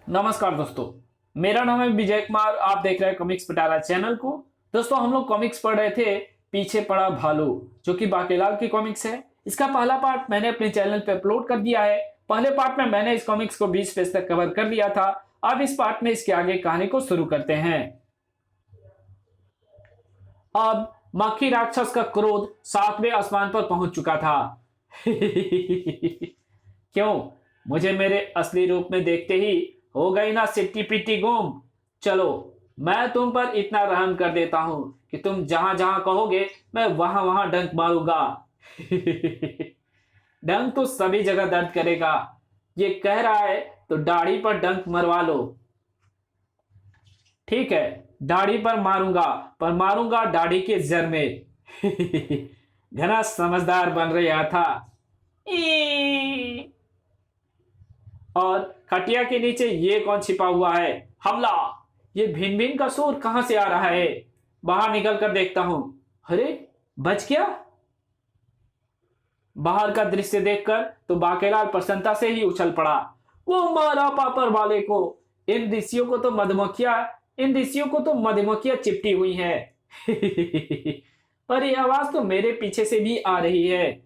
नमस्कार दोस्तों, मेरा नाम है विजय कुमार। आप देख रहे हैं कॉमिक्स पिटारा चैनल को। दोस्तों, हम लोग कॉमिक्स पढ़ रहे थे पीछे पड़ा भालू, जो कि बाकेलाल की कॉमिक्स है। इसका पहला पार्ट मैंने अपने चैनल पे अपलोड कर दिया है। पहले पार्ट में मैंने इस कॉमिक्स को 20 पेज तक कवर कर लिया था। अब इस पार्ट में इसके आगे कहानी को शुरू करते हैं। अब मक्खी राक्षस का क्रोध 7वें आसमान पर पहुंच चुका था। क्यों? मुझे मेरे असली रूप में देखते ही हो गई ना सिट्टी पिट्टी गुम। चलो, मैं तुम पर इतना रहम कर देता हूं कि तुम जहां जहां कहोगे मैं वहां वहां डंक मारूंगा। डंक तो सभी जगह दर्द करेगा। ये कह रहा है तो दाढ़ी पर डंक मरवा लो। ठीक है, दाढ़ी पर मारूंगा, पर मारूंगा दाढ़ी के जर में। घना समझदार बन रहा था। ई! और खटिया के नीचे ये कौन छिपा हुआ है? हमला! ये भिन भिन का शोर कहां से आ रहा है? बाहर निकल कर देखता हूं। अरे, बच गया। बाहर का दृश्य देखकर तो बाकेलाल प्रसन्नता से ही उछल पड़ा। वो मारा पापर वाले को। इन ऋषियों को तो मधुमक्खियां चिपटी हुई हैं। पर यह आवाज तो मेरे पीछे से भी आ रही है।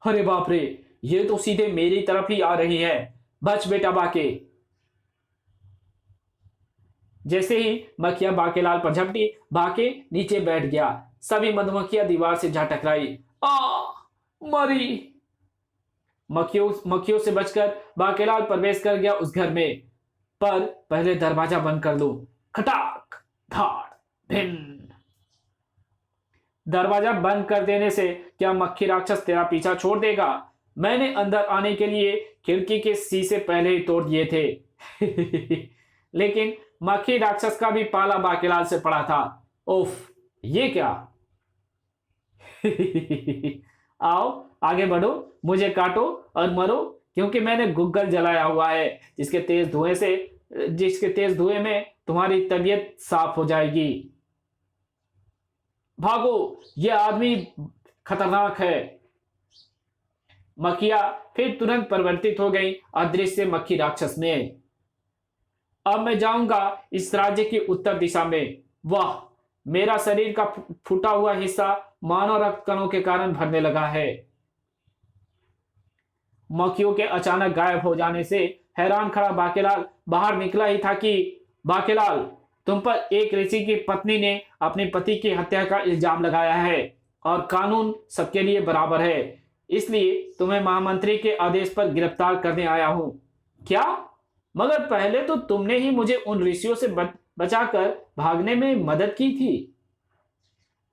अरे बाप रे, ये तो सीधे मेरी तरफ ही आ रही है। बच बेटा बाके। जैसे ही मक्खियां बाकेलाल पर झपटी, बाके नीचे बैठ गया। सभी मधुमक्खियां दीवार से जा टकराई। आ मरी! मक्खियों से बचकर बाकेलाल प्रवेश कर गया उस घर में। पर पहले दरवाजा बंद कर लूं। खटाक धाड़ भिन। दरवाजा बंद कर देने से क्या मक्खी राक्षस तेरा पीछा छोड़ देगा? मैंने अंदर आने के लिए खिड़की के शीशे पहले ही तोड़ दिए थे। लेकिन मक्खी राक्षस का भी पाला बाकेलाल से पड़ा था। उफ, ये क्या! आओ आगे बढ़ो, मुझे काटो और मरो, क्योंकि मैंने गुग्गल जलाया हुआ है, जिसके तेज धुएं में तुम्हारी तबीयत साफ हो जाएगी। भागो, ये आदमी खतरनाक है। मक्खियां फिर तुरंत परिवर्तित हो गई अदृश्य मक्खी राक्षस में। अब मैं जाऊंगा इस राज्य की उत्तर दिशा में। वाह, मेरा शरीर का फूटा हुआ हिस्सा मानव रक्त कणों के कारण भरने लगा है। मक्खियों के अचानक गायब हो जाने से हैरान खड़ा बाकेलाल बाहर निकला ही था कि बाकेलाल, तुम पर एक ऋषि की पत्नी ने अपने पति की हत्या का इल्जाम लगाया है और कानून सबके लिए बराबर है, इसलिए तुम्हें महामंत्री के आदेश पर गिरफ्तार करने आया हूं। क्या? मगर पहले तो तुमने ही मुझे उन ऋषियों से बचाकर भागने में मदद की थी।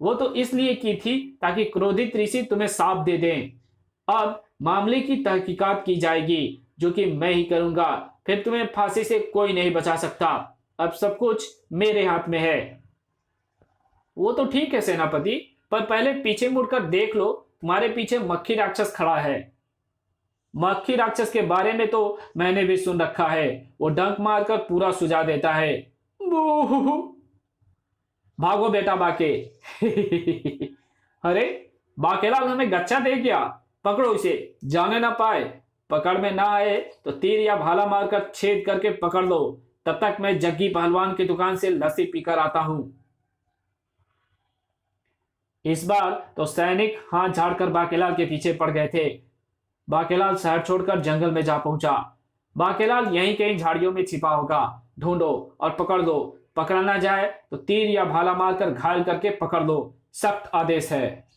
वो तो इसलिए की थी ताकि क्रोधित ऋषि तुम्हें साप दे दें। अब मामले की तहकीकात की जाएगी, जो कि मैं ही करूंगा। फिर तुम्हें फांसी से कोई नहीं बचा सकता। अब सब कुछ मेरे हाथ में है। वो तो ठीक है सेनापति, पर पहले पीछे मुड़कर देख लो, तुम्हारे पीछे मक्खी राक्षस खड़ा है। मक्खी राक्षस के बारे में तो मैंने भी सुन रखा है। वो डंक मारकर पूरा सुझा देता है। बूहू! भागो बेटा बाके। अरे, बाकेलाल हमें गच्छा दे गया। पकड़ो इसे, जाने ना पाए। पकड़ में ना आए तो तीर या भाला मारकर छेद करके पकड़ लो। तब तक मैं जग्गी पहलवान की दुकान से लस्सी पीकर आता हूं। इस बार तो सैनिक हाथ झाड़कर बाकेलाल के पीछे पड़ गए थे। बाकेलाल शहर छोड़कर जंगल में जा पहुंचा। बाकेलाल यहीं कहीं झाड़ियों में छिपा होगा। ढूंढो और पकड़ लो। पकड़ा ना जाए तो तीर या भाला मारकर घायल करके पकड़ लो। सख्त आदेश है।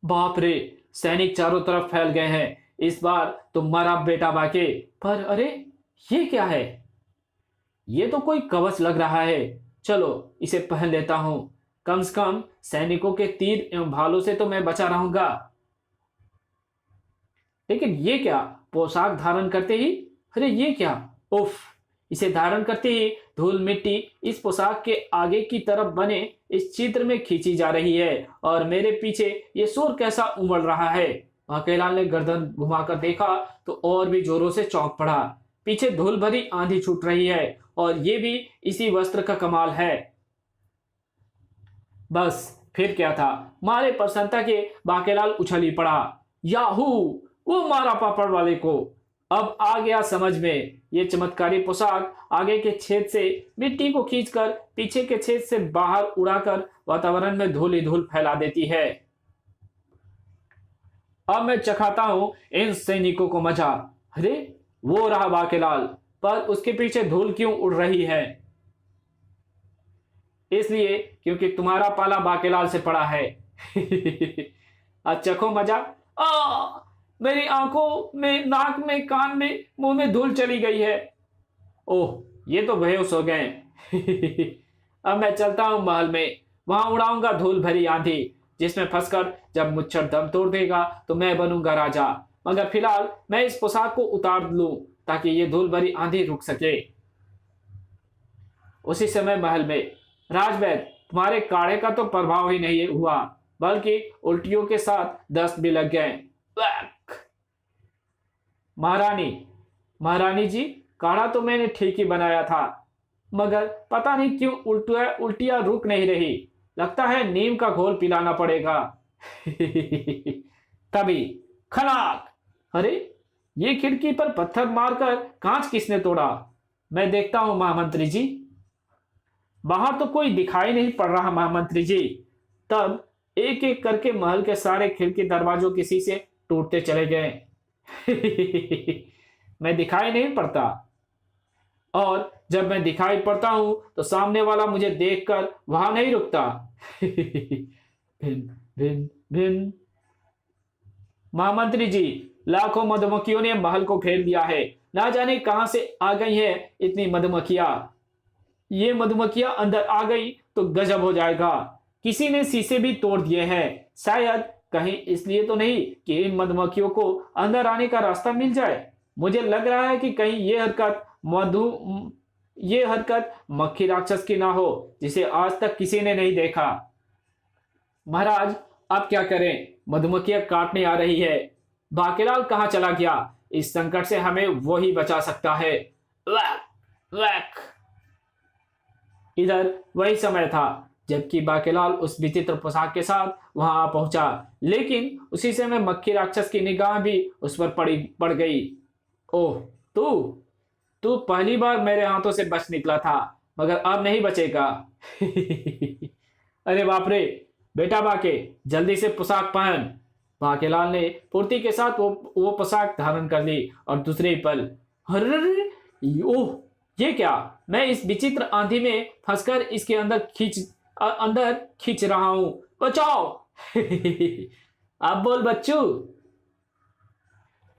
बाप रे, सैनिक चारों तरफ फैल गए हैं। इस बार तो मरा बेटा बाके। पर अरे, ये क्या है? ये तो कोई कवच लग रहा है। चलो, इसे पहन लेता हूं। कम से कम सैनिकों के तीर एवं भालों से तो मैं बचा रहूंगा। लेकिन ये क्या? पोशाक धारण करते ही, अरे ये क्या! उफ! इसे धारण करते ही धूल मिट्टी इस पोशाक के आगे की तरफ बने इस चित्र में खींची जा रही है। और मेरे पीछे ये शोर कैसा उमड़ रहा है। बाकेलाल ने गर्दन घुमाकर देखा तो और भी जोरों से चौंक पड़ा। पीछे धूल भरी आंधी छूट रही है और ये भी इसी वस्त्र का कमाल है। बस, फिर क्या था? मारे प्रसन्नता के बाकेलाल उछल ही पड़ा। याहू! वो मारा पापड़ वाले को। अब आ गया समझ में। ये चमत्कारी पोशाक आगे के छेद से मिट्टी को खींचकर पीछे के छेद से बाहर उड़ाकर वातावरण में धूल ही धूल फैला देती है। अब मैं चखाता हूं इन सैनिकों को मजा। अरे वो रहा बाकेलाल, पर उसके पीछे धूल क्यों उड़ रही है? इसलिए क्योंकि तुम्हारा पाला बाकेलाल से पड़ा है। अब चखो मजा। मेरी आंखों में, नाक में, कान में, मुंह में धूल चली गई है। ओह, ये तो बेहोश हो गए। अब मैं चलता हूं महल में, वहां उड़ाऊंगा धूल भरी आंधी, जिसमें फंसकर जब मुच्छर दम तोड़ देगा तो मैं बनूंगा राजा। मगर फिलहाल मैं इस पोशाक को उतार लूं ताकि ये धूल भरी आंधी रुक सके। उसी समय महल में, राजवैद्य, तुम्हारे काढ़े का तो प्रभाव ही नहीं हुआ, बल्कि उल्टियों के साथ दस्त भी लग गए। महारानी जी, काढ़ा तो मैंने ठीक ही बनाया था, मगर पता नहीं क्यों उल्टियां रुक नहीं रही। लगता है नीम का घोल पिलाना पड़ेगा। तभी खनाक! अरे, ये खिड़की पर पत्थर मारकर कांच किसने तोड़ा? मैं देखता हूं महामंत्री जी। बाहर तो कोई दिखाई नहीं पड़ रहा महामंत्री जी। तब एक एक करके महल के सारे खिड़की दरवाजों के शीशे टूटते चले गए। मैं दिखाई नहीं पड़ता, और जब मैं दिखाई पड़ता हूं तो सामने वाला मुझे देखकर वहां नहीं रुकता। भिन भिन भिन। महामंत्री जी, लाखों मधुमक्खियों ने महल को घेर लिया है। ना जाने कहां से आ गई है इतनी मधुमक्खियां। ये मधुमक्खियां अंदर आ गई तो गजब हो जाएगा। किसी ने शीशे भी तोड़ दिए हैं। शायद कहीं इसलिए तो नहीं कि इन मधुमक्खियों को अंदर आने का रास्ता मिल जाए। मुझे लग रहा है कि कहीं ये हरकत मक्खी राक्षस की ना हो, जिसे आज तक किसी ने नहीं देखा। महाराज, अब क्या करें? मधुमक्खियां काटने आ रही है। बाकेलाल कहाँ चला गया? इस संकट से हमें वो ही बचा सकता है। वैक, वैक। इधर वही समय था जबकि बाकेलाल उस विचित्र पोशाक के साथ वहां आ पहुंचा, लेकिन उसी समय मक्खी राक्षस की निगाह भी उस पर पड़ गई। ओह, तू पहली बार मेरे हाथों से बच निकला था, मगर अब नहीं बचेगा। अरे बाप रे! बेटा बाके, जल्दी से पोशाक पहन। बाकेलाल ने फुर्ती के साथ वो पोशाक धारण कर ली और दूसरे पल, अरे ओह, ये क्या? मैं इस विचित्र आंधी में फंसकर इसके अंदर खींच रहा हूं। बचाओ! अब बोल बच्चू।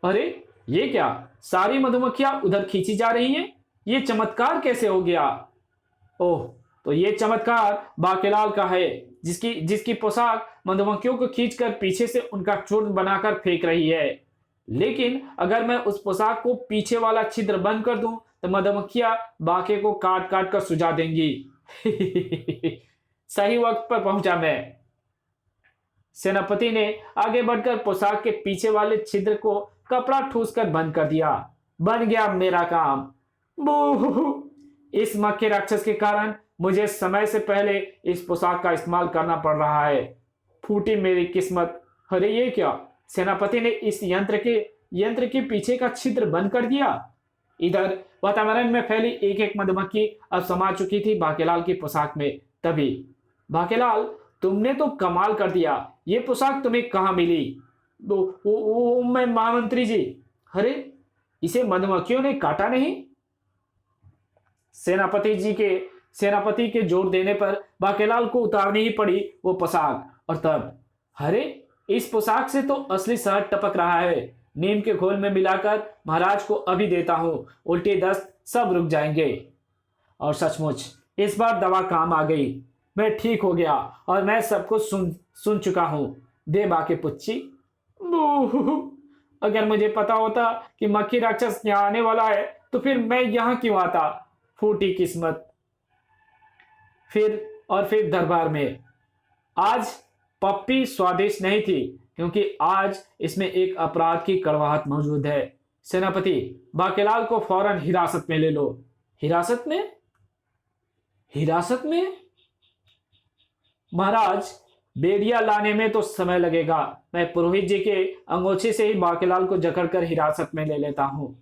अरे ये क्या? सारी मधुमक्खियां उधर खींची जा रही हैं। ये चमत्कार कैसे हो गया? ओह, तो ये चमत्कार बाकेलाल का है, जिसकी पोशाक मधुमक्खियों को खींचकर पीछे से उनका चूर्ण बनाकर फेंक रही है। लेकिन अगर मैं उस पोशाक को पीछे वाला छिद्र बंद कर दूं तो मधुमक्खियां बाके को काट काट कर सुझा देंगी। सही वक्त पर पहुंचा मैं। सेनापति ने आगे बढ़कर पोशाक के पीछे वाले छिद्र को कपड़ा ठूसकर बंद कर दिया। बन गया मेरा काम। बू! इस मक्खी राक्षस के कारण मुझे समय से पहले इस पोशाक का इस्तेमाल करना पड़ रहा है। फूटी मेरी किस्मत। अरे ये क्या? सेनापति ने इस यंत्र के पीछे का छिद्र बंद कर दिया। इधर वातावरण में फैली एक एक मधुमक्खी अब समा चुकी थी बाकेलाल की पोशाक में। तभी, बाकेलाल, तुमने तो कमाल कर दिया। ये पोशाक तुम्हें कहाँ मिली? मैं महामंत्री जी। अरे, इसे मधुमक्खियों ने काटा नहीं? सेनापति के जोर देने पर बाकेलाल को उतारनी ही पड़ी वो पोशाक। और तब, अरे, इस पोशाक से तो असली शहद टपक रहा है। नीम के घोल में मिलाकर महाराज को अभी देता हूं, उल्टी दस्त सब रुक जाएंगे। और सचमुच इस बार दवा काम आ गई। मैं ठीक हो गया और मैं सब कुछ सुन चुका हूं। दे बाके पुच्ची। अगर मुझे पता होता कि मक्खी राक्षस यहाँ आने वाला है तो फिर मैं यहाँ क्यों आता? फूटी किस्मत। फिर दरबार में आज पप्पी स्वादिष्ट नहीं थी, क्योंकि आज इसमें एक अपराध की कड़वाहट मौजूद है। सेनापति, बाकेलाल को फौरन हिरासत में ले लो। हिरासत में? महाराज, बेड़िया लाने में तो समय लगेगा। मैं पुरोहित जी के अंगोछे से ही बाकेलाल को जकड़कर हिरासत में ले लेता हूँ।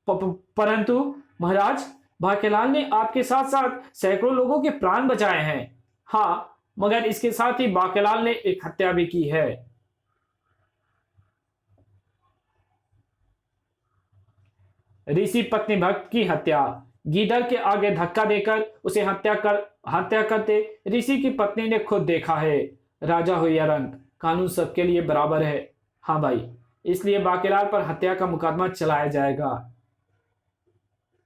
परंतु महाराज, बाकेलाल ने आपके साथ साथ सैकड़ों लोगों के प्राण बचाए हैं। हाँ, मगर इसके साथ ही बाकेलाल ने एक हत्या भी की है। ऋषि पत्नी भक्त की हत्या। गीदड़ के आगे धक्का देकर उसे हत्या करते ऋषि की पत्नी ने खुद देखा है। राजा हो या रंक, कानून सबके लिए बराबर है। हाँ भाई, इसलिए बाकेलाल पर हत्या का मुकदमा चलाया जाएगा।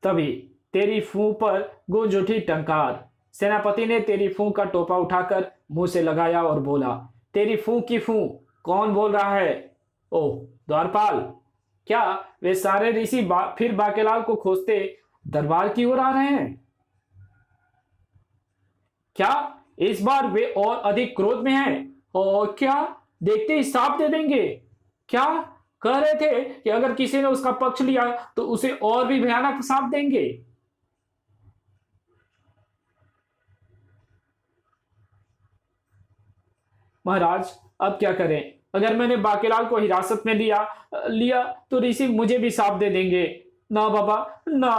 तभी तेरी फूं पर गूंज उठी टंकार। सेनापति ने तेरी फूं का टोपा उठाकर मुंह से लगाया और बोला, तेरी फूं की फूं, कौन बोल रहा है? ओह द्वारपाल, क्या वे सारे ऋषि फिर बाकेलाल को खोजते दरबार की ओर आ रहे हैं? क्या इस बार वे और अधिक क्रोध में हैं? और क्या देखते ही साफ दे देंगे? क्या कह रहे थे कि अगर किसी ने उसका पक्ष लिया तो उसे और भी भयानक साप देंगे? महाराज, अब क्या करें? अगर मैंने बाकेलाल को हिरासत में लिया लिया तो ऋषि मुझे भी साप दे देंगे। ना बाबा ना।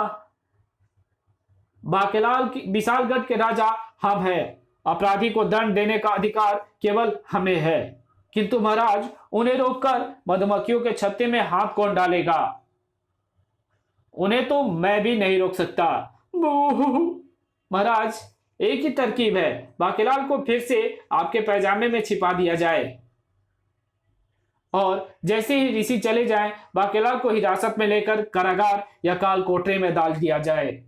बाकेलाल की विशालगढ़ के राजा हम हैं। अपराधी को दंड देने का अधिकार केवल हमें है। किंतु महाराज, उन्हें रोककर मधुमक्खियों के छत्ते में हाथ कौन डालेगा? उन्हें तो मैं भी नहीं रोक सकता। महाराज, एक ही तरकीब है। बाकेलाल को फिर से आपके पैजामे में छिपा दिया जाए और जैसे ही ऋषि चले जाएं, बाकेलाल को हिरासत में लेकर कारागार या काल कोठरी में डाल दिया जाए।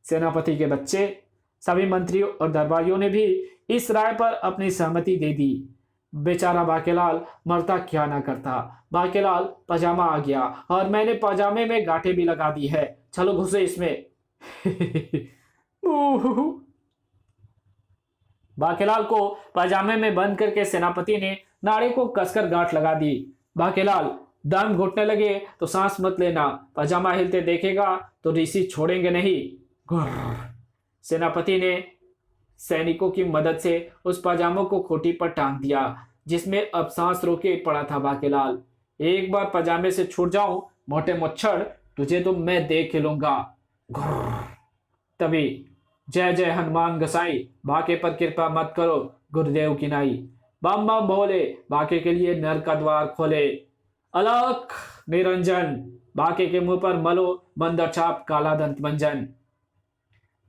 सेनापति के बच्चे, सभी मंत्रियों और दरबारियों ने भी इस राय पर अपनी सहमति दे दी। बेचारा बाकेलाल मरता क्या ना करता। बाकेलाल पजामा आ गया और मैंने पजामे में गांठें भी लगा दी है। चलो घुसे इसमें। बाकेलाल को पजामे में बंद करके सेनापति ने नाड़े को कसकर गांठ लगा दी। बाकेलाल, दम घुटने लगे तो सांस मत लेना। पजामा हिलते देखेगा तो ऋषि छोड़ेंगे नहीं। सेनापति ने सैनिकों की मदद से उस पजामों को खोटी पर टांग दिया जिसमें अब सांस रोके पड़ा था बाकेलाल। एक बार पजामे से छूट जाऊं, मोटे मच्छर, तुझे तो मैं देख लूंगा। तभी जय जय हनुमान गोसाई, बाके पर कृपा मत करो, गुरुदेव की नाई। बम बम भोले, बाके के लिए नर का द्वार खोले। अलख निरंजन, बाके के मुंह पर मलो बंदर छाप काला दंत मंजन।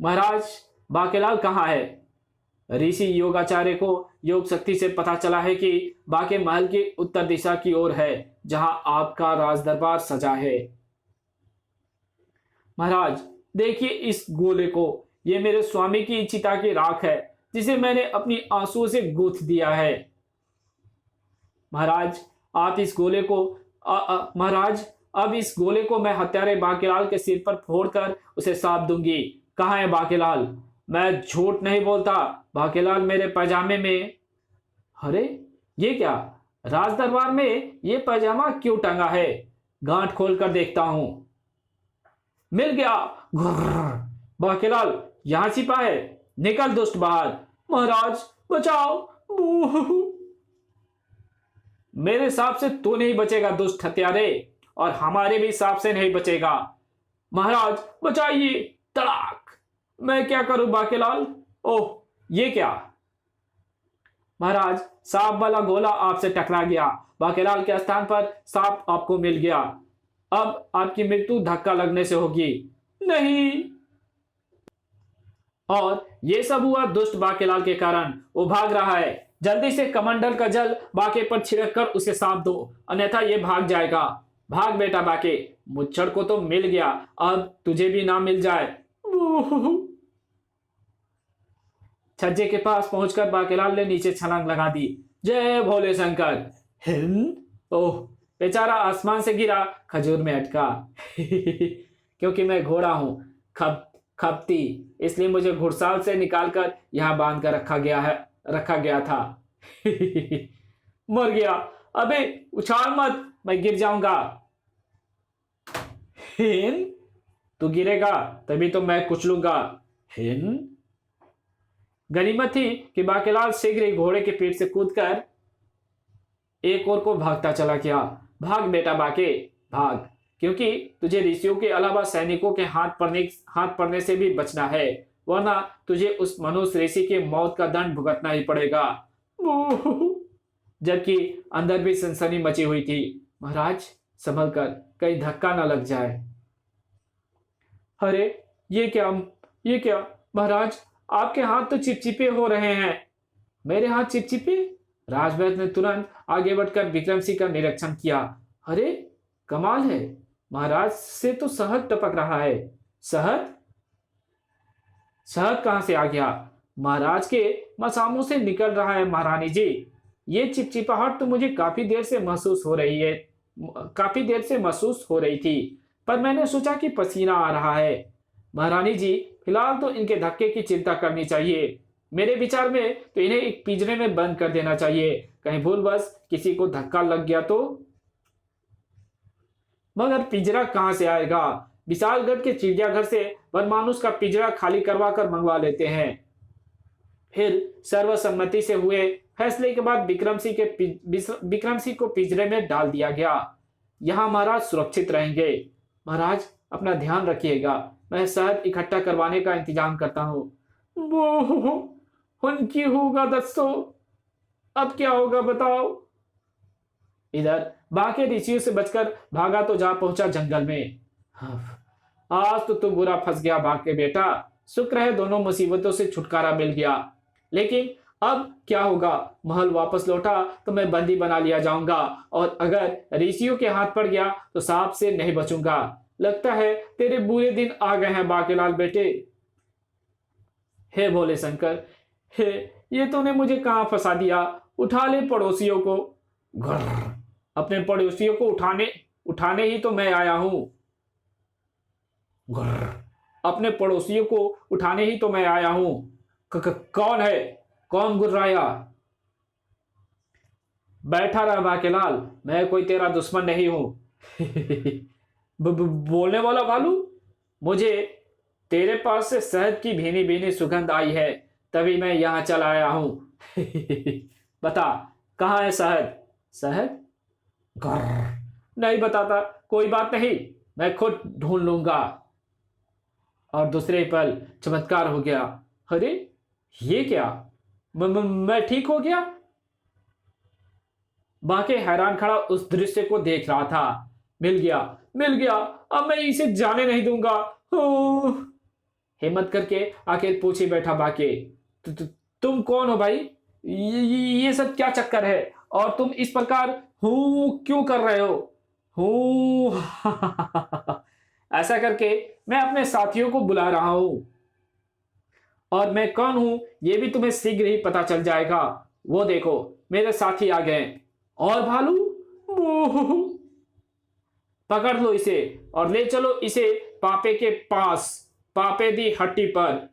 महाराज, बाकेलाल कहाँ है? ऋषि योगाचार्य को योग शक्ति से पता चला है कि बाके महल की उत्तर दिशा की ओर है, जहां आपका राज दरबार सजा है। महाराज, देखिए इस गोले को, ये मेरे स्वामी की चिता की राख है जिसे मैंने अपनी आंसुओं से गूंथ दिया है। महाराज, आप इस गोले को महाराज, अब इस गोले को मैं हत्यारे बाकेलाल के सिर पर फोड़कर उसे साप दूंगी। कहाँ है बाकेलाल? मैं झूठ नहीं बोलता। बाकेलाल मेरे पैजामे में। अरे ये क्या? राज दरबार में ये पैजामा क्यों टंगा है? गांठ खोलकर देखता हूं। मिल गया। बाकेलाल यहां छिपा है। निकल दुष्ट बाहर। महाराज बचाओ। मेरे सांप से तू नहीं बचेगा दुष्ट हत्यारे, और हमारे भी सांप से नहीं बचेगा। महाराज बचाइए। तड़ाक। मैं क्या करूं बाकेलाल? ओह ये क्या? महाराज, सांप वाला गोला आपसे टकरा गया। बाकेलाल के स्थान पर सांप आपको मिल गया। अब आपकी मृत्यु धक्का लगने से होगी। नहीं। और ये सब हुआ दुष्ट बाकेलाल के कारण। वो भाग रहा है। जल्दी से कमंडल का जल बाके पर छिड़क कर उसे साफ दो, अन्यथा ये भाग जाएगा। भाग बेटा बाके। मुच्छड़ को तो मिल गया, अब तुझे भी ना मिल जाए। छज्जे के पास पहुंचकर बाकेलाल ने नीचे छलांग लगा दी। जय भोले शंकर। ओह, बेचारा आसमान से गिरा, खजूर में अटका। क्योंकि मैं घोड़ा हूं, खपती, इसलिए मुझे घुड़साल से निकालकर यहां बांध कर रखा गया था। मर गया। अबे उछाल मत, मैं गिर जाऊंगा। हिन, तू गिरेगा तभी तो मैं कुचलूंगा। हिन। गनीमत थी कि बाकेलाल शीघ्र ही घोड़े के पीठ से कूदकर एक और को भागता चला गया। भाग बेटा बाके, भाग, क्योंकि तुझे ऋषियों के अलावा सैनिकों के हाथ पड़ने से भी बचना है, वरना तुझे उस मनुष्य ऋषि के मौत का दंड भुगतना ही पड़ेगा। जबकि अंदर भी सनसनी मची हुई थी। महाराज संभल कर, कहीं धक्का न लग जाए। अरे ये क्या महाराज, आपके हाथ तो चिपचिपे हो रहे हैं। मेरे हाथ चिपचिपे? राजवैद्य ने तुरंत आगे बढ़कर विक्रम सिंह का निरीक्षण किया। अरे कमाल है, महाराज से तो शहद टपक रहा है। शहद? शहद कहां से आ गया? महाराज के मसामों से निकल रहा है महारानी जी। ये चिपचिपाहट तो मुझे काफी देर से महसूस हो रही थी, पर मैंने सोचा कि पसीना आ रहा है। महारानी जी, फिलहाल तो इनके धक्के की चिंता करनी चाहिए। मेरे विचार में तो इन्हें एक पिंजरे में बंद कर देना चाहिए, कहीं भूलवश किसी को धक्का लग गया तो। मगर पिंजरा कहां से आएगा? विशालगढ़ के चिड़ियाघर से वनमानुष का पिंजरा खाली करवा कर मंगवा लेते हैं। फिर सर्वसम्मति से हुए फैसले के बाद विक्रम सिंह को पिंजरे में डाल दिया गया। यहाँ महाराज सुरक्षित रहेंगे। महाराज अपना ध्यान रखिएगा, मैं शहद इकट्ठा करवाने का इंतजाम करता हूँ। वो उनकी होगा दस्तो, अब क्या होगा बताओ। इधर बाकी ऋषियों से बचकर भागा तो जा पहुंचा जंगल में। आज तो तू बुरा फंस गया बाके बेटा, शुक्र है दोनों मुसीबतों से छुटकारा मिल गया। लेकिन अब क्या होगा? महल वापस लौटा तो मैं बंदी बना लिया जाऊंगा, और अगर ऋषियों के हाथ पड़ गया तो सांप से नहीं बचूंगा। लगता है तेरे बुरे दिन आ गए हैं बाकेलाल बेटे। हे भोले शंकर, हे ये तूने मुझे कहां फंसा दिया। उठा ले पड़ोसियों को। अपने पड़ोसियों को उठाने ही तो मैं आया हूं। अपने पड़ोसियों को उठाने ही तो मैं आया हूं। कौन है? कौन गुर्राया? बैठा रहा बाकेलाल, मैं कोई तेरा दुश्मन नहीं हूं। बोलने वाला भालू, मुझे तेरे पास से शहद की भीनी भीनी सुगंध आई है, तभी मैं यहां चला आया हूं। बता कहां है शहद? शहद? नहीं बताता, कोई बात नहीं, मैं खुद ढूंढ लूंगा। और दूसरे पल चमत्कार हो गया। अरे ये क्या, मैं ठीक हो गया? बाके हैरान खड़ा उस दृश्य को देख रहा था। मिल गया, अब मैं इसे जाने नहीं दूंगा। हिम्मत करके आके पूछे बैठा बाके, तुम कौन हो भाई? ये सब क्या चक्कर है, और तुम इस प्रकार क्यों कर रहे हो? ऐसा करके मैं अपने साथियों को बुला रहा हूं, और मैं कौन हूं यह भी तुम्हें शीघ्र ही पता चल जाएगा। वो देखो मेरे साथी आ गए। और भालू, पकड़ लो इसे और ले चलो इसे पापे के पास, पापे दी हट्टी पर।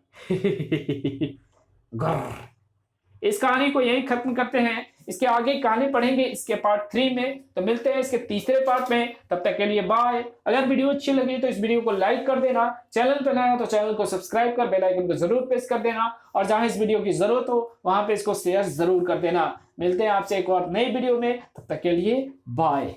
इस कहानी को यहीं खत्म करते हैं। इसके आगे कहानी पढ़ेंगे इसके पार्ट 3 में, तो मिलते हैं इसके तीसरे पार्ट में। तब तक के लिए बाय। अगर वीडियो अच्छी लगी तो इस वीडियो को लाइक कर देना, चैनल पर नया हो तो चैनल को सब्सक्राइब कर बेल आइकन को जरूर प्रेस कर देना, और जहां इस वीडियो की जरूरत हो वहां पे इसको शेयर जरूर कर देना। मिलते हैं आपसे एक और नई वीडियो में, तब तक के लिए बाय।